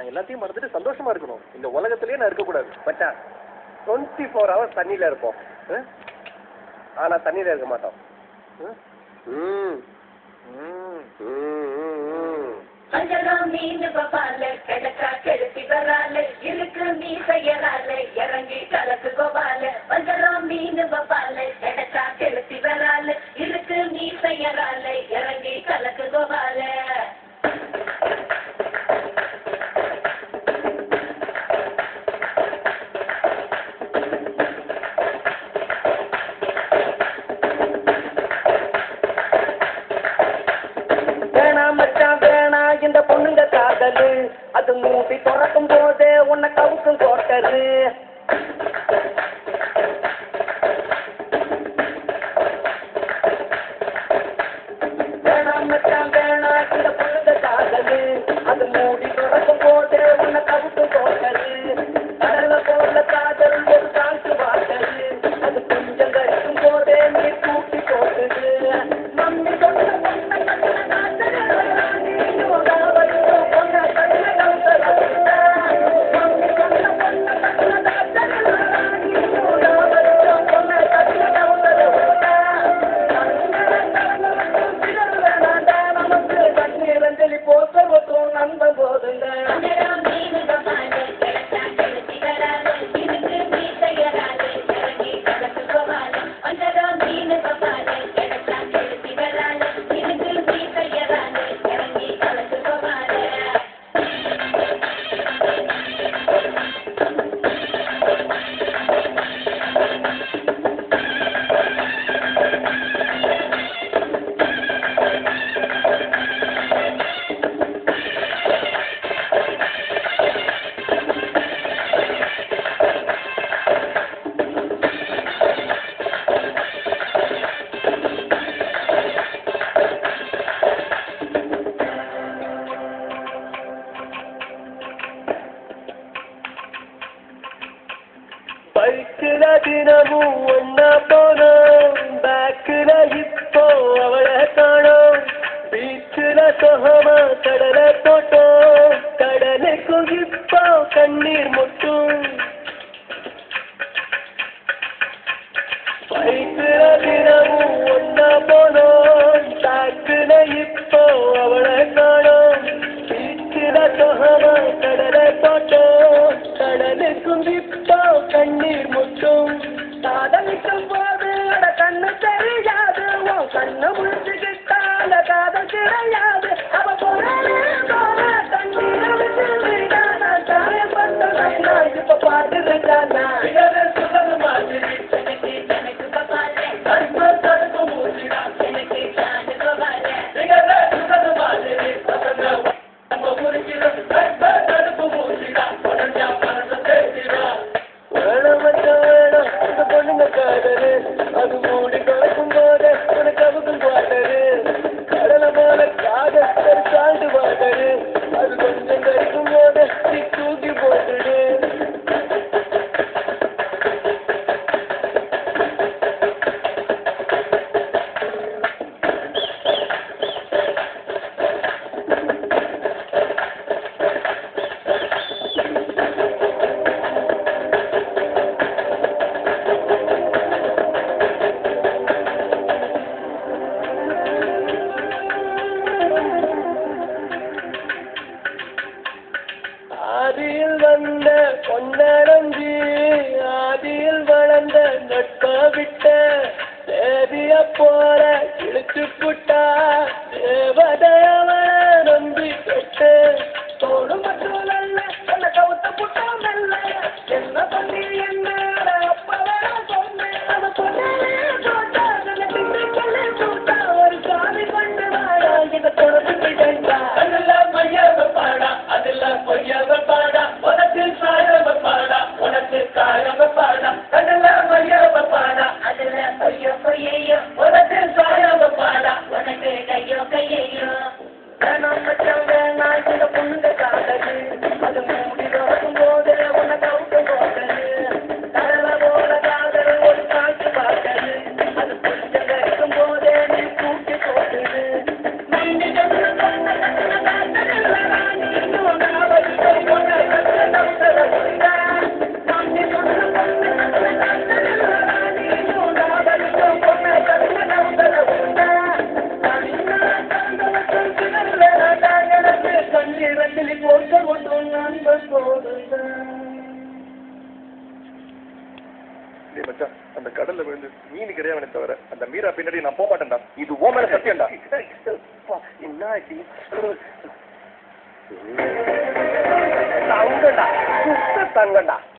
நான் எல்லாத்தையும் மறந்துட்டு சந்தோஷமா இருக்கணும். இந்த உலகத்திலேயே நான் இருக்கக்கூடாது. மச்சான் 24 hours தண்ணியில இருப்போம், ஆனா தண்ணியில இருக்க மாட்டோம். மீன் பப்பால கிடக்கா கெடுத்தி வரால இருக்கு நீ செய்யறால இறங்கி கலக்கு கோபால பஞ்சரம் மீன் பப்பால கிடக்கா கெடுத்தி வரால இருக்கு நீ செய்யறால இறங்கி கலக்கு கோபால இந்த பொண்ணுங்க காதலு அது மூடி திறக்கும் போதே உன்னை கவுக்கும் கோட்டரு. வேணாம் மச்சான் வேணாம் இந்த பொண்ணுங்க காதலு அது மூடி திறக்கும் போதே உன்னை கவுக்கும் கோட்டரு. கடல போல காதல் ஒரு காற்று வாட்டரு அது கொஞ்சம் கழிக்கும் போதே நீ தூக்கி போட்டுது. மம்மி சொன்ன பைக்குல தினமும் ஒன்னா போனோம், பேக்குல இப்போ அவளை காணோம். பீச்சுல சொகமா கடலை போட்டோம், கடலுக்கும் இப்போ கண்ணீர் முட்டும். பைக்குல தினமும் ஒன்னா போனோம், பேக்குல இப்போ அவளை காணோம். பீச்சுல சொகமா கடலை போட்டோம், கடலுக்கும் இப்போ கண்ணீர் முட்டும். காதலிக்கும் போது அட கண்ணு தெரியாது, உன் கண்ணு முடிச்சுக்கிட்டா அந்த காதல் கிடையாது. அவ போறானே போற கண்ணீரை விட்டு விடானா, காயப்பட்ட வேணா இப்ப பாட்டுருக்கானா. சுகது மாதிரி எனக்கு பப்பாலே கண்மை தடுப்பு மூச்சிடா எனக்கு சாண்டு கோபாலே. சுகது மாதிரி நம்ம முடிக்கிறோம் கண்மை தடுப்பு மூச்சிடா உடஞ்சா மனசு பேசிடா. இந்த பொண்ணுங்க காதலு அது மூடி கலக்கும் போதே உனக்கு அவுக்கும் பாட்டரு. கடலை போல காதல் சாண்டு பாட்டரு அது கொஞ்சம் கடிக்கும் போதே நீ தூக்கி போட்டுடு. ஆதியில் வந்த பொன்னடஞ்சி ஆதியில் வளர்ந்த நட்ப விட்ட தேதிய போல இழுத்து புட்டா தேவதையவள நம்பி கெட்டு தோடு மட்டும் நல்ல என்ன கவுத்த புட்டா மெல்ல என்ன பண்ணி என்ன அப்பவே சொன்னேன். அவ சொன்னே போட்டா திண்டுக்கல்லே போட்டா ஒரு சாமி கொண்டு வாடா இதை தொடர்ந்து கண்டா. அதெல்லாம் மையாவ பாடா அதெல்லாம் பொய்யாவ பாடா உனக்கு சாயவ பாடா உனக்கு காயவ பாடா. அதெல்லாம் மையாவ பாடா அதெல்லாம் பொய்யோ பொய்யோ உனக்கு சாயவ பாடா உனக்கு கையோ கையோ. வேணாம் மச்சான் வேணாம் இந்த பொண்ணுங்க காதலு அது மூடி திறக்கும் போதே உன்னை கவுக்கும் போதலு. கடலை போல காதல் ஒரு காற்று பாட்டது அது கொஞ்சம் கடிக்கும் போதே நீ தூக்கி போட்டுது. நன்றி சொன்ன காதல் ராணி மச்சான் அந்த கடல்ல விழுந்து மீன் கிடையாவனே தவிர அந்த மீரா பின்னாடி நான் போக மாட்டேன்டா. இது ஓ மேல சத்தியம்டா. என்ன தங்கடா, தங்கடா.